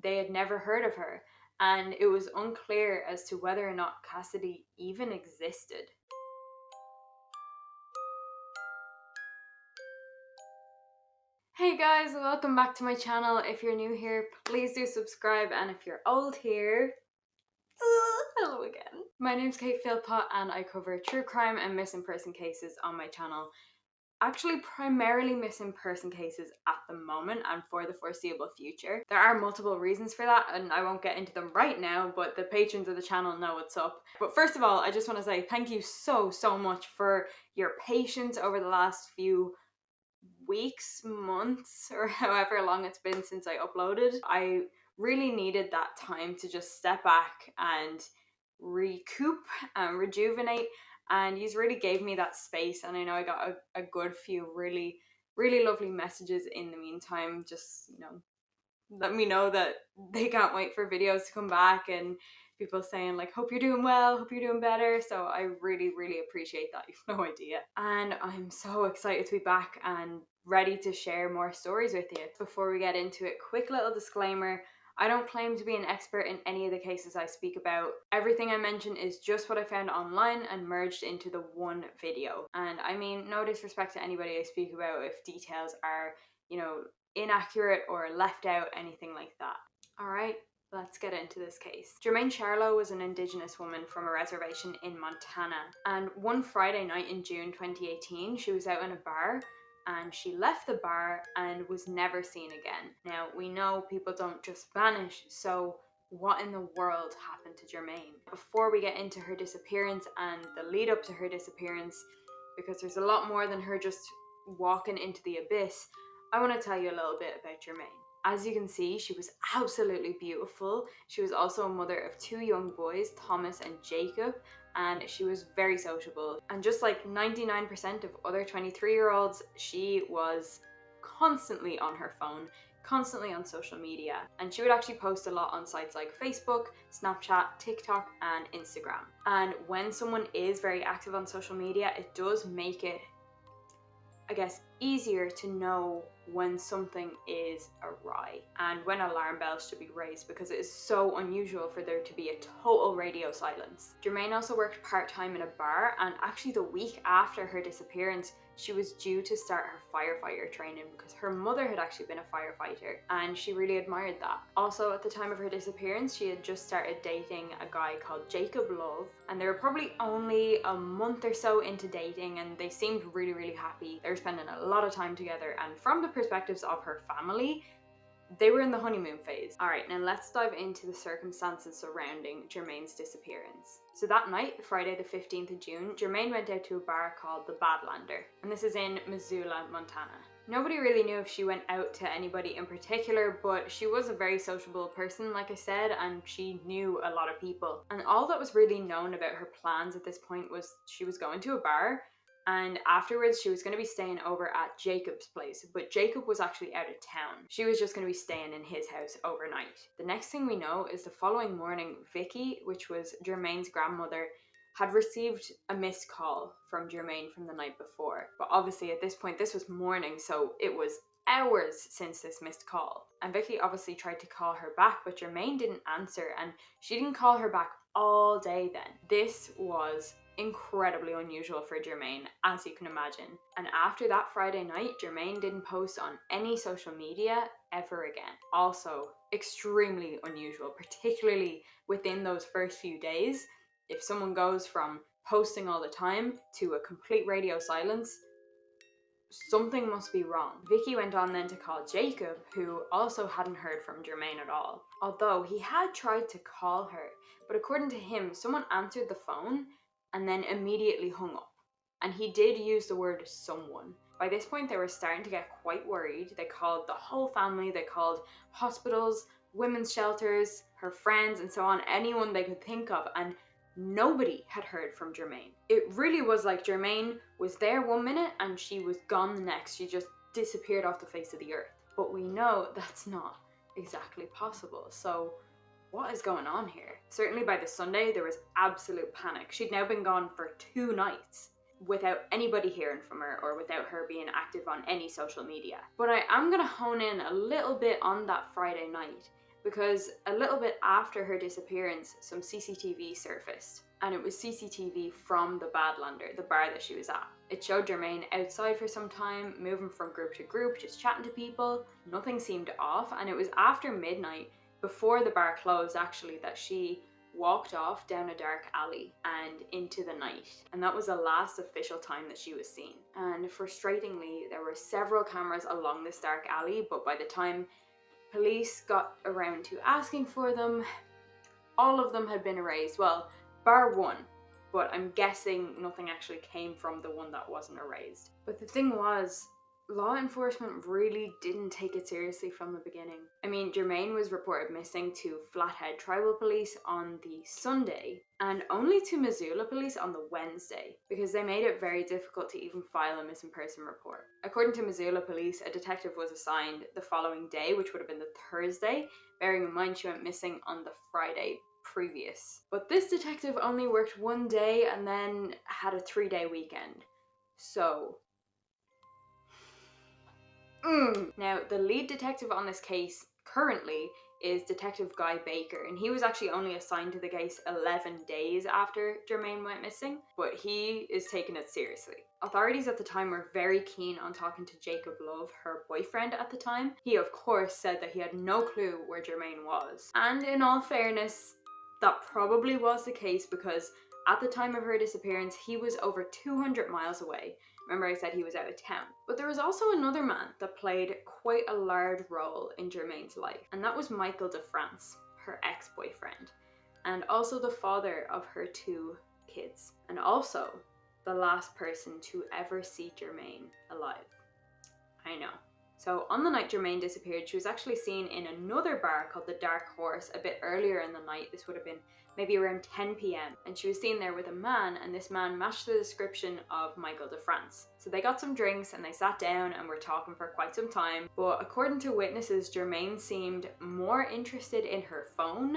they had never heard of her, and it was unclear as to whether or not Cassidy even existed. Hey guys, welcome back to my channel. If you're new here, please do subscribe, and if you're old here, hello again. My name's Kate Philpott and I cover true crime and missing person cases on my channel. Actually, primarily missing person cases at the moment and for the foreseeable future. There are multiple reasons for that and I won't get into them right now, but the patrons of the channel know what's up. But first of all, I just want to say thank you so much for your patience over the last few weeks, months, or however long it's been since I uploaded. I really needed that time to just step back and recoup and rejuvenate, and he's really gave me that space, and I know I got a good few really lovely messages in the meantime, just, you know, let me know that they can't wait for videos to come back, and people saying like, hope you're doing well, hope you're doing better. So I really appreciate that. You've no idea. And I'm so excited to be back and ready to share more stories with you. Before we get into it, quick little disclaimer: I don't claim to be an expert in any of the cases I speak about. Everything I mention is just what I found online and merged into the one video. And I mean, no disrespect to anybody I speak about if details are, you know, inaccurate or left out, anything like that. Alright, let's get into this case. Jermain Charlo was an Indigenous woman from a reservation in Montana, and one Friday night in June 2018, she was out in a bar and she left the bar and was never seen again. Now, we know people don't just vanish, so what in the world happened to Jermain? Before we get into her disappearance and the lead up to her disappearance, because there's a lot more than her just walking into the abyss, I want to tell you a little bit about Jermain. As you can see, she was absolutely beautiful. She was also a mother of two young boys, Thomas and Jacob, and she was very sociable. And just like 99% of other 23-year-olds, she was constantly on her phone, constantly on social media. And she would actually post a lot on sites like Facebook, Snapchat, TikTok, and Instagram. And when someone is very active on social media, it does make it, I guess, easier to know when something is awry and when alarm bells should be raised, because it is so unusual for there to be a total radio silence. Jermain also worked part-time in a bar, and actually the week after her disappearance, she was due to start her firefighter training because her mother had actually been a firefighter and she really admired that. Also, at the time of her disappearance, she had just started dating a guy called Jacob Love, and they were probably only a month or so into dating and they seemed really happy. They were spending a lot of time together, and from the perspectives of her family, they were in the honeymoon phase. Alright, now let's dive into the circumstances surrounding Jermain's disappearance. So that night, Friday the 15th of June, Jermain went out to a bar called the Badlander, and this is in Missoula, Montana. Nobody really knew if she went out to anybody in particular, but she was a very sociable person, like I said, and she knew a lot of people. And all that was really known about her plans at this point was she was going to a bar, and afterwards she was going to be staying over at Jacob's place, but Jacob was actually out of town. She was just going to be staying in his house overnight. The next thing we know is the following morning, Vicky, which was Jermain's grandmother, had received a missed call from Jermain from the night before. But obviously at this point, this was morning, so it was hours since this missed call. And Vicky obviously tried to call her back, but Jermain didn't answer, and she didn't call her back all day then. This was incredibly unusual for Jermain, as you can imagine. And after that Friday night, Jermain didn't post on any social media ever again. Also extremely unusual, particularly within those first few days. If someone goes from posting all the time to a complete radio silence, something must be wrong. Vicky went on then to call Jacob, who also hadn't heard from Jermain at all, although he had tried to call her. But according to him, someone answered the phone and then immediately hung up. And he did use the word someone. By this point, they were starting to get quite worried. They called the whole family, they called hospitals, women's shelters, her friends, and so on, anyone they could think of, and nobody had heard from Jermain. It really was like Jermain was there one minute and she was gone the next. She just disappeared off the face of the earth. But we know that's not exactly possible. So what is going on here? Certainly by the Sunday, there was absolute panic. She'd now been gone for 2 nights without anybody hearing from her or without her being active on any social media. But I am going to hone in a little bit on that Friday night because a little bit after her disappearance, some CCTV surfaced. And it was CCTV from the Badlander, the bar that she was at. It showed Jermain outside for some time, moving from group to group, just chatting to people. Nothing seemed off, and it was after midnight, before the bar closed actually, that she walked off down a dark alley and into the night. And that was the last official time that she was seen. And frustratingly, there were several cameras along this dark alley, but by the time police got around to asking for them, all of them had been erased. Well, bar one, but I'm guessing nothing actually came from the one that wasn't erased. But the thing was, law enforcement really didn't take it seriously from the beginning. I mean, Jermain was reported missing to Flathead Tribal Police on the Sunday, and only to Missoula Police on the Wednesday, because they made it very difficult to even file a missing person report. According to Missoula Police, a detective was assigned the following day, which would have been the Thursday, bearing in mind she went missing on the Friday previous. But this detective only worked one day and then had a 3-day weekend. So now, the lead detective on this case currently is Detective Guy Baker, and he was actually only assigned to the case 11 days after Jermain went missing, but he is taking it seriously. Authorities at the time were very keen on talking to Jacob Love, her boyfriend at the time. He, of course, said that he had no clue where Jermain was. And in all fairness, that probably was the case, because at the time of her disappearance, he was over 200 miles away. Remember I said he was out of town. But there was also another man that played quite a large role in Jermain's life, and that was Michael DeFrance, her ex-boyfriend, and also the father of her 2 kids, and also the last person to ever see Jermain alive. I know. So on the night Jermain disappeared, she was actually seen in another bar called the Dark Horse a bit earlier in the night. This would have been maybe around 10 p.m. and she was seen there with a man, and this man matched the description of Michael DeFrance. So they got some drinks and they sat down and were talking for quite some time, but according to witnesses, Jermain seemed more interested in her phone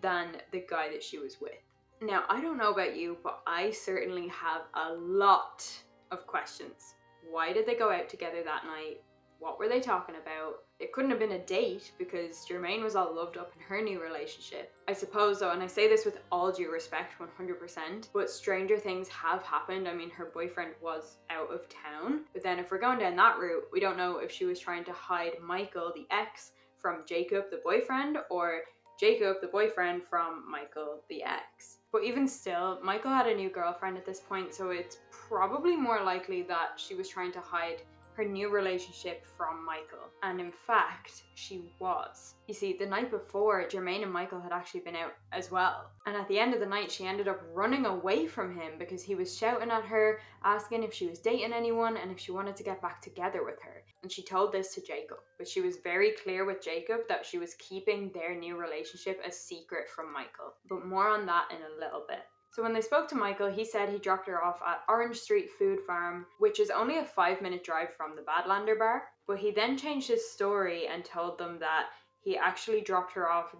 than the guy that she was with. Now, I don't know about you, but I certainly have a lot of questions. Why did they go out together that night? What were they talking about? It couldn't have been a date, because Jermain was all loved up in her new relationship. I suppose though, and I say this with all due respect, 100%, but stranger things have happened. I mean, her boyfriend was out of town, but then if we're going down that route, we don't know if she was trying to hide Michael, the ex, from Jacob, the boyfriend, or Jacob, the boyfriend, from Michael, the ex. But even still, Michael had a new girlfriend at this point, so it's probably more likely that she was trying to hide her new relationship from Michael. And in fact, she was. You see, the night before, Jermain and Michael had actually been out as well. And at the end of the night, she ended up running away from him because he was shouting at her, asking if she was dating anyone and if she wanted to get back together with her. And she told this to Jacob, but she was very clear with Jacob that she was keeping their new relationship a secret from Michael. But more on that in a little bit. So when they spoke to Michael, he said he dropped her off at Orange Street Food Farm, which is only a 5-minute drive from the Badlander bar. But he then changed his story and told them that he actually dropped her off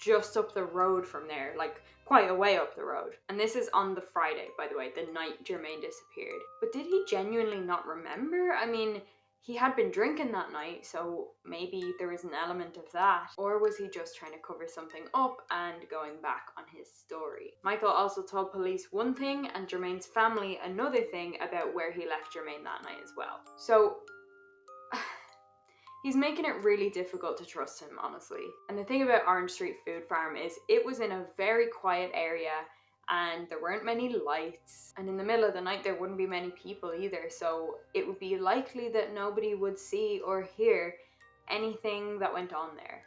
just up the road from there, like quite a way up the road. And this is on the Friday, by the way, the night Jermain disappeared. But did he genuinely not remember? I mean, he had been drinking that night, so maybe there was an element of that. Or was he just trying to cover something up and going back on his story? Michael also told police one thing and Jermain's family another thing about where he left Jermain that night as well. So he's making it really difficult to trust him, honestly. And the thing about Orange Street Food Farm is it was in a very quiet area, and there weren't many lights, and in the middle of the night there wouldn't be many people either, so it would be likely that nobody would see or hear anything that went on there.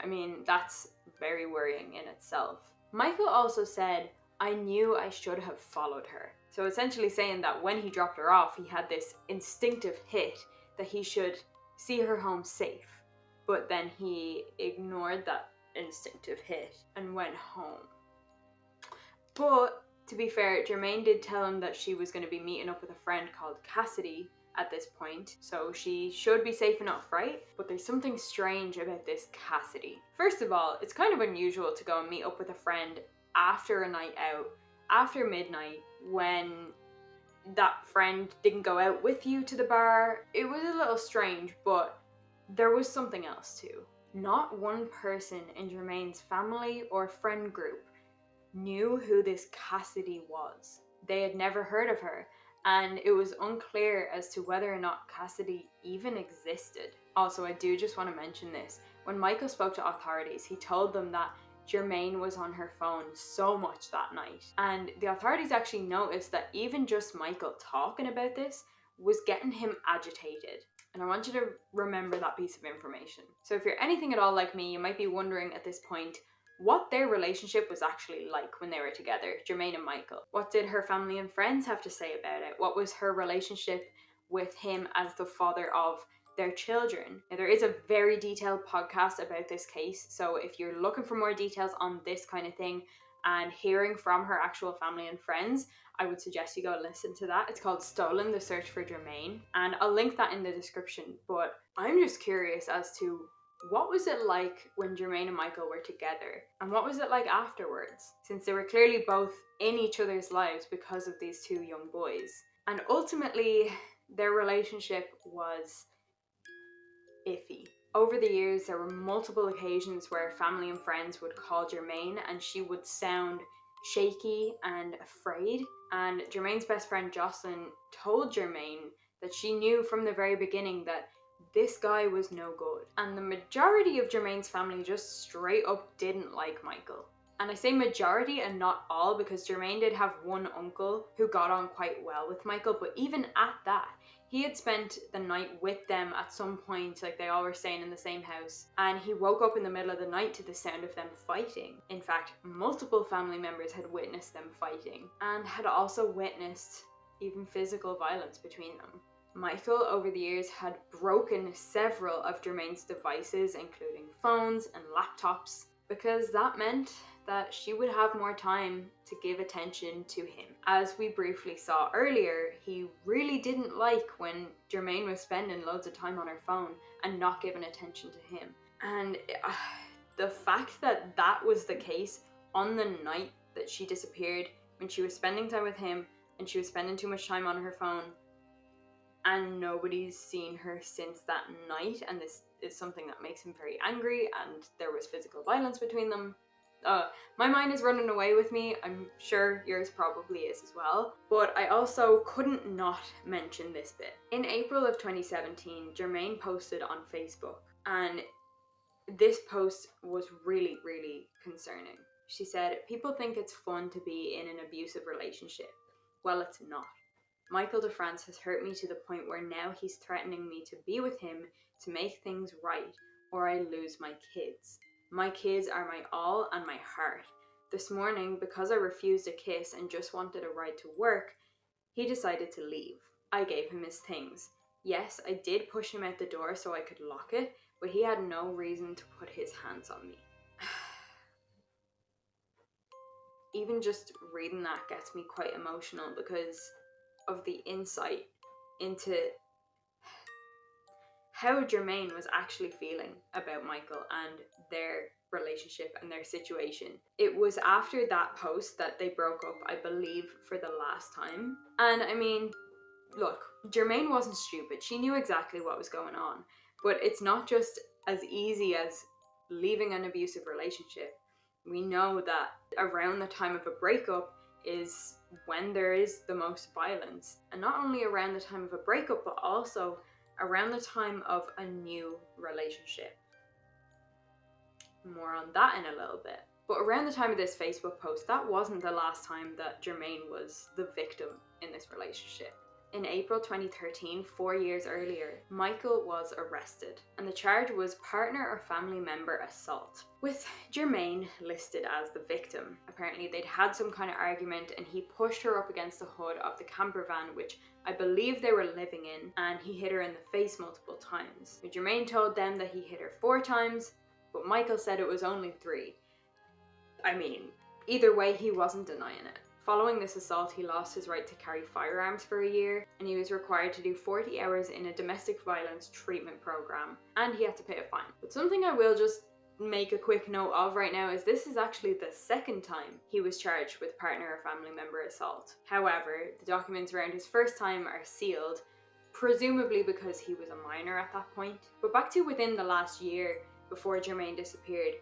I mean, that's very worrying in itself. Michael also said, "I knew I should have followed her." So essentially saying that when he dropped her off, he had this instinctive hit that he should see her home safe, but then he ignored that instinctive hit and went home. But to be fair, Jermain did tell him that she was going to be meeting up with a friend called Cassidy at this point, so she should be safe enough, right? But there's something strange about this Cassidy. First of all, it's kind of unusual to go and meet up with a friend after a night out, after midnight, when that friend didn't go out with you to the bar. It was a little strange, but there was something else too. Not one person in Jermain's family or friend group knew who this Cassidy was. They had never heard of her, and it was unclear as to whether or not Cassidy even existed. Also, I do just want to mention this. When Michael spoke to authorities, he told them that Jermain was on her phone so much that night. And the authorities actually noticed that even just Michael talking about this was getting him agitated. And I want you to remember that piece of information. So if you're anything at all like me, you might be wondering at this point what their relationship was actually like when they were together, Jermain and Michael. What did her family and friends have to say about it? What was her relationship with him as the father of their children? Now, there is a very detailed podcast about this case, so if you're looking for more details on this kind of thing and hearing from her actual family and friends, I would suggest you go listen to that. It's called Stolen, the Search for Jermain, and I'll link that in the description. But I'm just curious as to what was it like when Jermain and Michael were together, and what was it like afterwards, since they were clearly both in each other's lives because of these two young boys. And ultimately, their relationship was iffy. Over the years, there were multiple occasions where family and friends would call Jermain and she would sound shaky and afraid. And Jermain's best friend Jocelyn told Jermain that she knew from the very beginning that this guy was no good. And the majority of Jermain's family just straight up didn't like Michael. And I say majority and not all because Jermain did have one uncle who got on quite well with Michael, but even at that, he had spent the night with them at some point, like they all were staying in the same house, and he woke up in the middle of the night to the sound of them fighting. In fact, multiple family members had witnessed them fighting and had also witnessed even physical violence between them. Michael, over the years, had broken several of Jermain's devices, including phones and laptops, because that meant that she would have more time to give attention to him. As we briefly saw earlier, he really didn't like when Jermain was spending loads of time on her phone and not giving attention to him. And the fact that that was the case on the night that she disappeared, when she was spending time with him and she was spending too much time on her phone, and nobody's seen her since that night, and this is something that makes him very angry, and there was physical violence between them. My mind is running away with me. I'm sure yours probably is as well. But I also couldn't not mention this bit. In April of 2017, Jermain posted on Facebook, and this post was really, really concerning. She said, "People think it's fun to be in an abusive relationship. Well, it's not. Michael DeFrance has hurt me to the point where now he's threatening me to be with him to make things right, or I lose my kids. My kids are my all and my heart. This morning, because I refused a kiss and just wanted a ride to work, he decided to leave. I gave him his things. Yes, I did push him out the door so I could lock it, but he had no reason to put his hands on me." Even just reading that gets me quite emotional because of the insight into how Jermain was actually feeling about Michael and their relationship and their situation. It was after that post that they broke up, I believe, for the last time. And I mean, look, Jermain wasn't stupid. She knew exactly what was going on. But it's not just as easy as leaving an abusive relationship. We know that around the time of a breakup is when there is the most violence. And not only around the time of a breakup, but also around the time of a new relationship. More on that in a little bit. But around the time of this Facebook post, that wasn't the last time that Jermain was the victim in this relationship. In April 2013, 4 years earlier, Michael was arrested, and the charge was partner or family member assault, with Jermain listed as the victim. Apparently they'd had some kind of argument and he pushed her up against the hood of the camper van, which I believe they were living in, and he hit her in the face multiple times. Jermain told them that he hit her 4 times, but Michael said it was only 3. I mean, either way, he wasn't denying it. Following this assault, he lost his right to carry firearms for a year, and he was required to do 40 hours in a domestic violence treatment program, and he had to pay a fine. But something I will just make a quick note of right now is this is actually the second time he was charged with partner or family member assault. However, the documents around his first time are sealed, presumably because he was a minor at that point. But back to within the last year, before Jermain disappeared.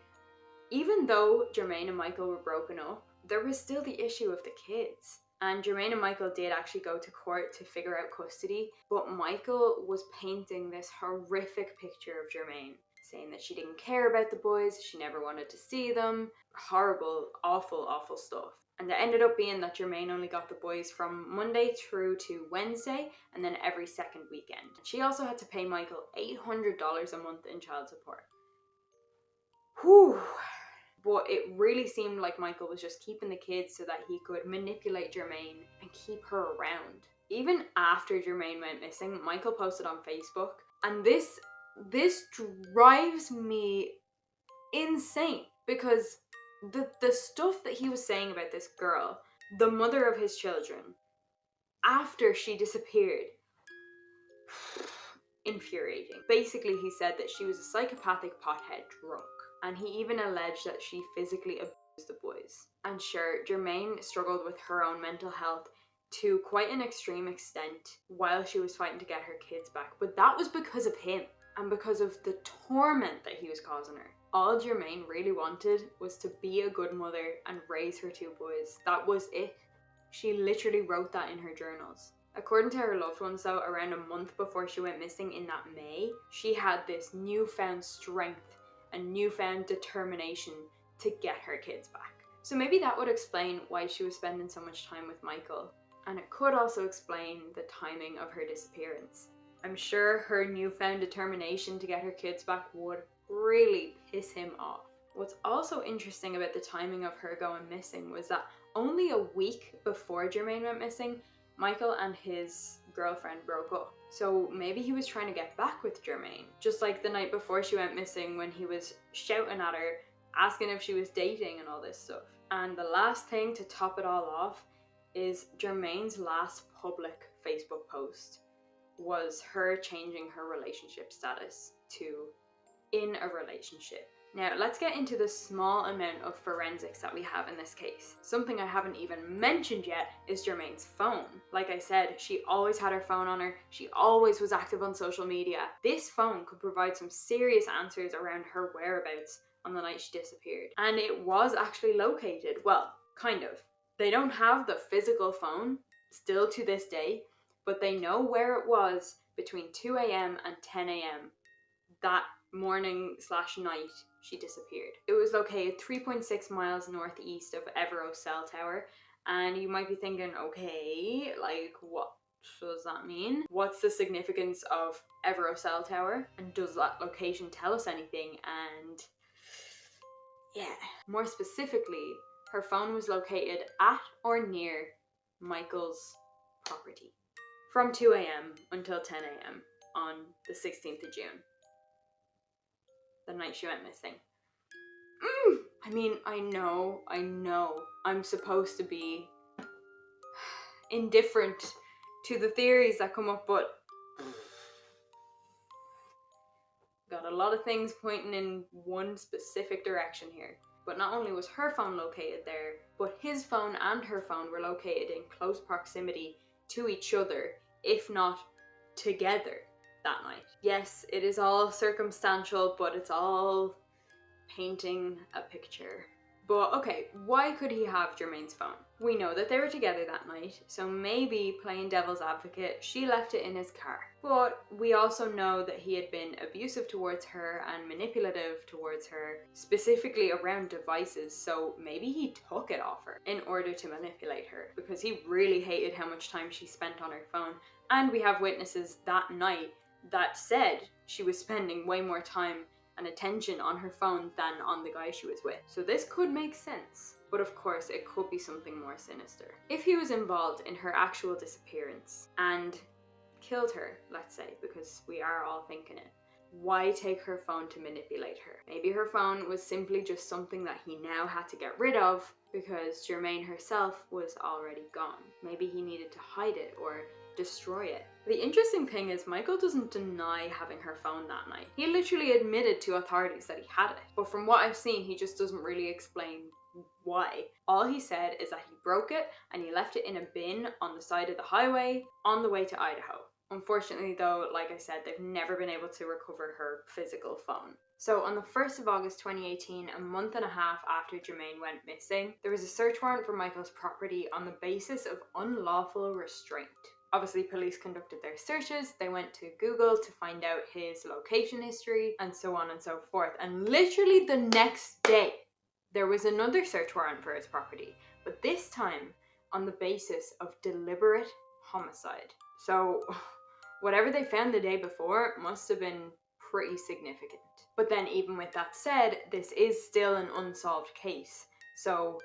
Even though Jermain and Michael were broken up, there was still the issue of the kids. And Jermain and Michael did actually go to court to figure out custody, but Michael was painting this horrific picture of Jermain, saying that she didn't care about the boys, she never wanted to see them. Horrible, awful, awful stuff. And it ended up being that Jermain only got the boys from Monday through to Wednesday, and then every second weekend. She also had to pay Michael $800 a month in child support. Whew. But it really seemed like Michael was just keeping the kids so that he could manipulate Jermain and keep her around. Even after Jermain went missing, Michael posted on Facebook, and this drives me insane, because the stuff that he was saying about this girl, the mother of his children, after she disappeared, infuriating. Basically, he said that she was a psychopathic pothead drunk. And he even alleged that she physically abused the boys. And sure, Jermain struggled with her own mental health to quite an extreme extent while she was fighting to get her kids back. But that was because of him and because of the torment that he was causing her. All Jermain really wanted was to be a good mother and raise her two boys. That was it. She literally wrote that in her journals. According to her loved ones though, around a month before she went missing in that May, she had this newfound strength and newfound determination to get her kids back. So maybe that would explain why she was spending so much time with Michael. And it could also explain the timing of her disappearance. I'm sure her newfound determination to get her kids back would really piss him off. What's also interesting about the timing of her going missing was that only a week before Jermain went missing, Michael and his girlfriend broke up. So maybe he was trying to get back with Jermain. Just like the night before she went missing when he was shouting at her, asking if she was dating and all this stuff. And the last thing to top it all off is Jermain's last public Facebook post was her changing her relationship status to in a relationship. Now, let's get into the small amount of forensics that we have in this case. Something I haven't even mentioned yet is Jermain's phone. Like I said, she always had her phone on her. She always was active on social media. This phone could provide some serious answers around her whereabouts on the night she disappeared. And it was actually located. Well, kind of. They don't have the physical phone, still to this day, but they know where it was between 2 a.m. and 10 a.m. that morning/night she disappeared. It was located 3.6 miles northeast of Evero Cell Tower, and you might be thinking, okay, like what does that mean? What's the significance of Evero Cell Tower? And does that location tell us anything? And yeah, more specifically, her phone was located at or near Michael's property from 2 a.m. until 10 a.m. on the 16th of June. The night she went missing. I mean, I know, I'm supposed to be indifferent to the theories that come up, but got a lot of things pointing in one specific direction here. But not only was her phone located there, but his phone and her phone were located in close proximity to each other, if not together, that night. Yes, it is all circumstantial, but it's all painting a picture. But okay, why could he have Jermain's phone? We know that they were together that night, so maybe playing devil's advocate, she left it in his car. But we also know that he had been abusive towards her and manipulative towards her, specifically around devices, so maybe he took it off her in order to manipulate her, because he really hated how much time she spent on her phone. And we have witnesses that night that said she was spending way more time and attention on her phone than on the guy she was with. So this could make sense. But of course, it could be something more sinister. If he was involved in her actual disappearance and killed her, let's say, because we are all thinking it, why take her phone to manipulate her? Maybe her phone was simply just something that he now had to get rid of because Jermain herself was already gone. Maybe he needed to hide it or destroy it. The interesting thing is Michael doesn't deny having her phone that night. He literally admitted to authorities that he had it. But from what I've seen, he just doesn't really explain why. All he said is that he broke it and he left it in a bin on the side of the highway on the way to Idaho. Unfortunately though, like I said, they've never been able to recover her physical phone. So on the 1st of August 2018, a month and a half after Jermain went missing, there was a search warrant for Michael's property on the basis of unlawful restraint. Obviously, police conducted their searches. They went to Google to find out his location history and so on and so forth. And literally the next day, there was another search warrant for his property, but this time on the basis of deliberate homicide. So whatever they found the day before must have been pretty significant. But then even with that said, this is still an unsolved case. So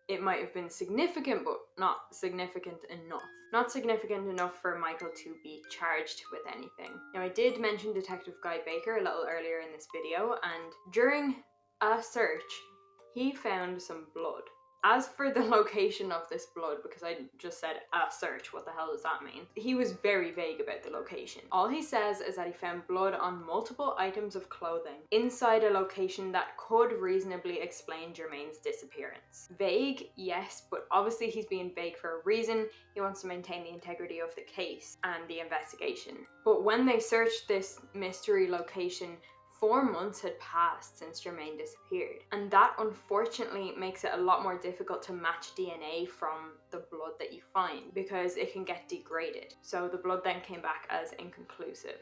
it might have been significant, but not significant enough. Not significant enough for Michael to be charged with anything. Now, I did mention Detective Guy Baker a little earlier in this video, and during a search, he found some blood. As for the location of this blood, because I just said a search, what the hell does that mean? He was very vague about the location. All he says is that he found blood on multiple items of clothing inside a location that could reasonably explain Jermain's disappearance. Vague, yes, but obviously he's being vague for a reason. He wants to maintain the integrity of the case and the investigation. But when they searched this mystery location, 4 months had passed since Jermain disappeared, and that unfortunately makes it a lot more difficult to match DNA from the blood that you find because it can get degraded. So the blood then came back as inconclusive.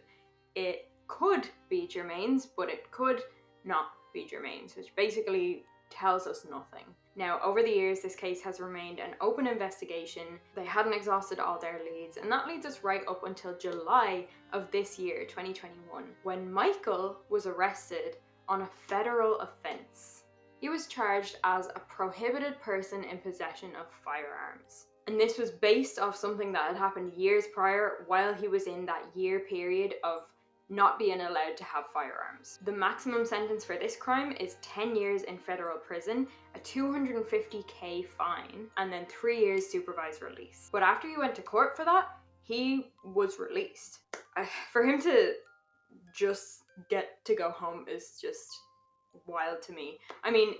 It could be Jermain's, but it could not be Jermain's, which basically tells us nothing. Now, over the years, this case has remained an open investigation. They hadn't exhausted all their leads, and that leads us right up until July of this year, 2021, when Michael was arrested on a federal offense. He was charged as a prohibited person in possession of firearms. And this was based off something that had happened years prior while he was in that year period of not being allowed to have firearms. The maximum sentence for this crime is 10 years in federal prison, a $250,000 fine, and then 3 years supervised release. But after he went to court for that, he was released. For him to just get to go home is just wild to me. I mean,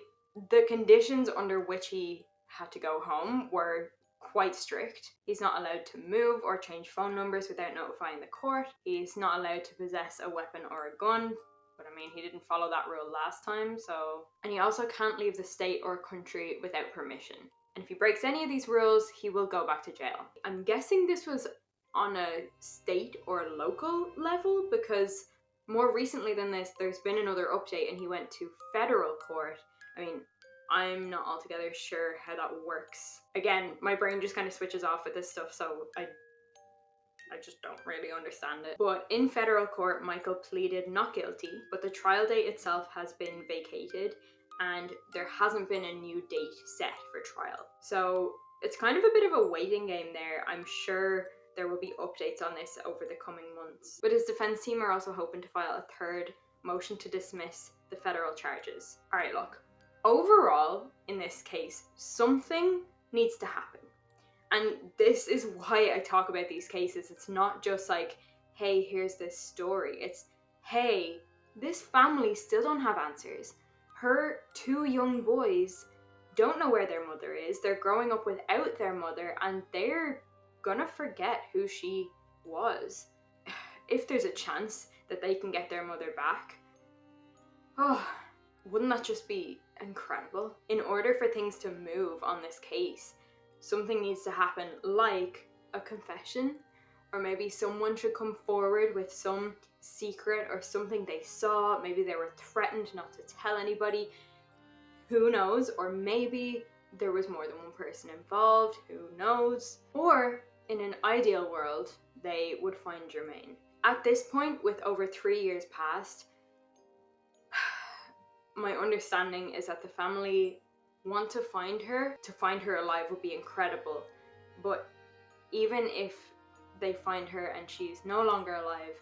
the conditions under which he had to go home were quite strict. He's not allowed to move or change phone numbers without notifying the court. He's not allowed to possess a weapon or a gun, but I mean, he didn't follow that rule last time, so... And he also can't leave the state or country without permission. And if he breaks any of these rules, he will go back to jail. I'm guessing this was on a state or local level, because more recently than this, there's been another update and he went to federal court. I mean, I'm not altogether sure how that works. Again, my brain just kind of switches off with this stuff, so I just don't really understand it. But in federal court, Michael pleaded not guilty, but the trial date itself has been vacated and there hasn't been a new date set for trial. So it's kind of a bit of a waiting game there. I'm sure there will be updates on this over the coming months. But his defense team are also hoping to file a third motion to dismiss the federal charges. Alright, look. Overall, in this case, something needs to happen. And this is why I talk about these cases. It's not just like, hey, here's this story. It's, hey, this family still don't have answers. Her 2 young boys don't know where their mother is. They're growing up without their mother, and they're gonna forget who she was. If there's a chance that they can get their mother back, oh, wouldn't that just be incredible? In order for things to move on this case, something needs to happen, like a confession, or maybe someone should come forward with some secret or something they saw. Maybe they were threatened not to tell anybody. Who knows? Or maybe there was more than one person involved. Who knows? Or in an ideal world, they would find Jermain. At this point, with over 3 years past, my understanding is that the family want to find her. To find her alive would be incredible. But even if they find her and she's no longer alive,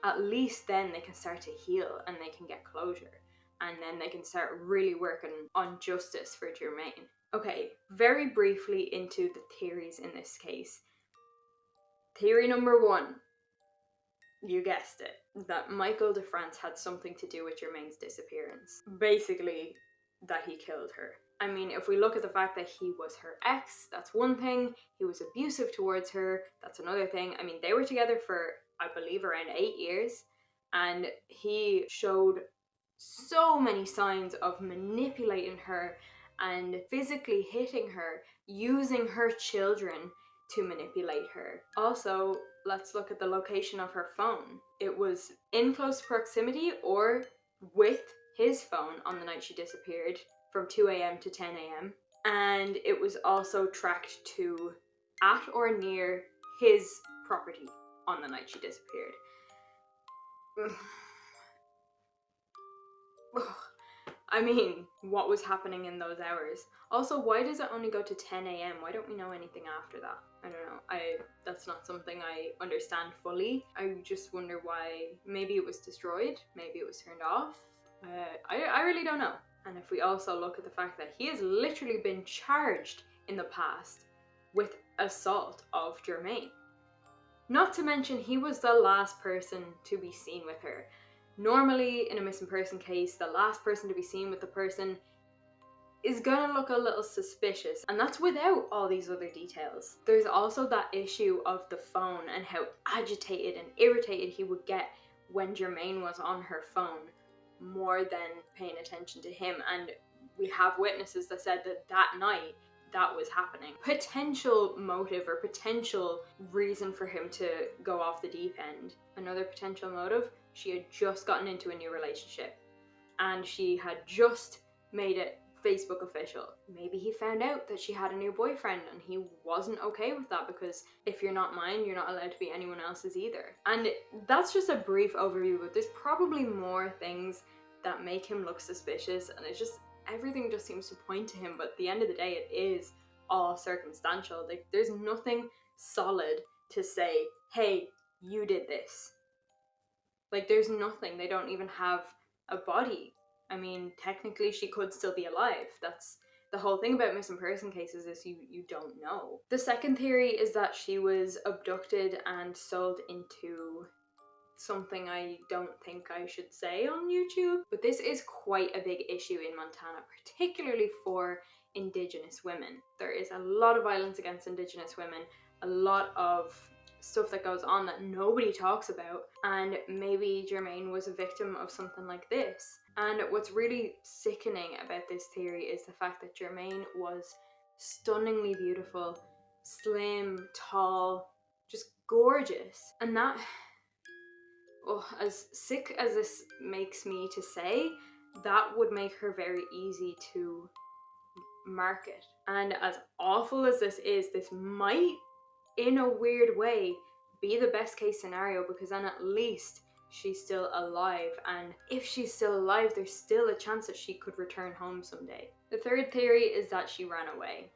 at least then they can start to heal and they can get closure. And then they can start really working on justice for Jermain. Okay, very briefly into the theories in this case. Theory number 1. You guessed it, that Michael DeFrance had something to do with Jermain's disappearance. Basically, that he killed her. I mean, if we look at the fact that he was her ex, that's one thing. He was abusive towards her, that's another thing. I mean, they were together for, I believe, around 8 years, and he showed so many signs of manipulating her and physically hitting her, using her children to manipulate her. Also, let's look at the location of her phone. It was in close proximity or with his phone on the night she disappeared from 2 a.m. to 10 a.m. And it was also tracked to at or near his property on the night she disappeared. I mean, what was happening in those hours? Also, why does it only go to 10 a.m.? Why don't we know anything after that? I don't know. That's not something I understand fully. I just wonder why. Maybe it was destroyed. Maybe it was turned off. I really don't know. And if we also look at the fact that he has literally been charged in the past with assault of Jermain. Not to mention, he was the last person to be seen with her. Normally, in a missing person case, the last person to be seen with the person is gonna look a little suspicious, and that's without all these other details. There's also that issue of the phone and how agitated and irritated he would get when Jermain was on her phone more than paying attention to him, and we have witnesses that said that that night that was happening. Potential motive or potential reason for him to go off the deep end. Another potential motive, she had just gotten into a new relationship and she had just made it Facebook official. Maybe he found out that she had a new boyfriend and he wasn't okay with that, because if you're not mine, you're not allowed to be anyone else's either. And that's just a brief overview, but there's probably more things that make him look suspicious, and it's just, everything just seems to point to him, but at the end of the day, it is all circumstantial. Like, there's nothing solid to say, hey, you did this. Like, there's nothing. They don't even have a body. I mean, technically she could still be alive. That's the whole thing about missing person cases, is you don't know. The second theory is that she was abducted and sold into something I don't think I should say on YouTube, but this is quite a big issue in Montana, particularly for Indigenous women. There is a lot of violence against Indigenous women, a lot of stuff that goes on that nobody talks about, and maybe Jermain was a victim of something like this. And what's really sickening about this theory is the fact that Jermain was stunningly beautiful, slim, tall, just gorgeous, and that, oh, as sick as this makes me to say, that would make her very easy to market. And as awful as this is, this might, in a weird way, be the best case scenario, because then at least she's still alive, and if she's still alive, there's still a chance that she could return home someday. The third theory is that she ran away.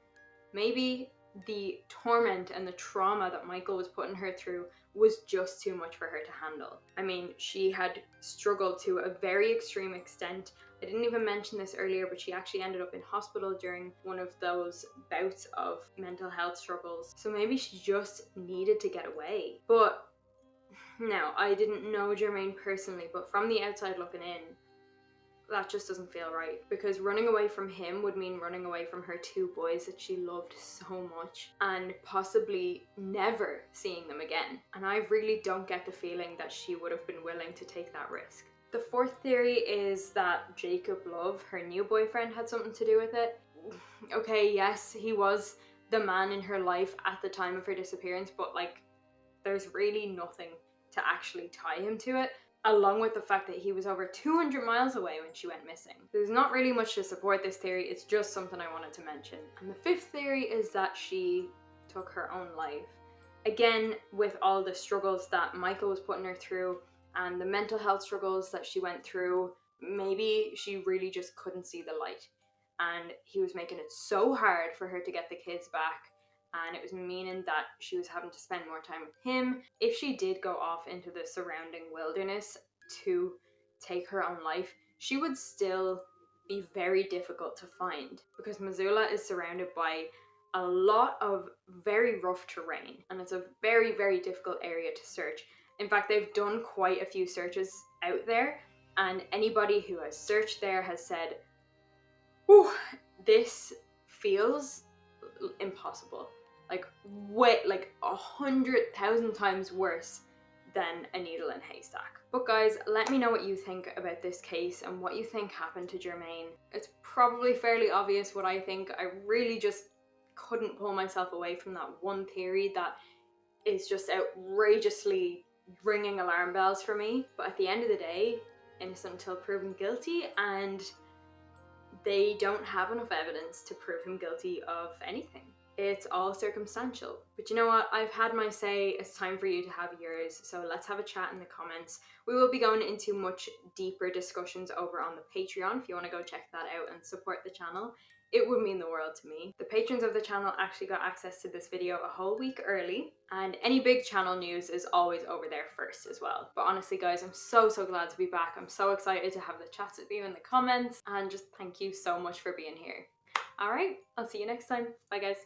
Maybe the torment and the trauma that Michael was putting her through was just too much for her to handle. I mean, she had struggled to a very extreme extent. I didn't even mention this earlier, but she actually ended up in hospital during one of those bouts of mental health struggles. So maybe she just needed to get away. But now, I didn't know Jermain personally, but from the outside looking in, that just doesn't feel right, because running away from him would mean running away from her two boys that she loved so much, and possibly never seeing them again. And I really don't get the feeling that she would have been willing to take that risk. The fourth theory is that Jacob Love, her new boyfriend, had something to do with it. Okay, yes, he was the man in her life at the time of her disappearance, but like, there's really nothing to actually tie him to it, along with the fact that he was over 200 miles away when she went missing. There's not really much to support this theory, it's just something I wanted to mention. And the fifth theory is that she took her own life. Again, with all the struggles that Michael was putting her through and the mental health struggles that she went through, maybe she really just couldn't see the light. And he was making it so hard for her to get the kids back, and it was meaning that she was having to spend more time with him. If she did go off into the surrounding wilderness to take her own life, she would still be very difficult to find, because Missoula is surrounded by a lot of very rough terrain, and it's a very, very difficult area to search. In fact, they've done quite a few searches out there, and anybody who has searched there has said, "Whew, this feels impossible." Like, way, like 100,000 times worse than a needle in a haystack. But guys, let me know what you think about this case and what you think happened to Jermain. It's probably fairly obvious what I think. I really just couldn't pull myself away from that one theory that is just outrageously ringing alarm bells for me. But at the end of the day, innocent until proven guilty, and they don't have enough evidence to prove him guilty of anything. It's all circumstantial. But you know what? I've had my say. It's time for you to have yours. So let's have a chat in the comments. We will be going into much deeper discussions over on the Patreon if you want to go check that out and support the channel. It would mean the world to me. The patrons of the channel actually got access to this video a whole week early, and any big channel news is always over there first as well. But honestly guys, I'm so glad to be back. I'm so excited to have the chats with you in the comments, and just thank you so much for being here. Alright, I'll see you next time. Bye guys.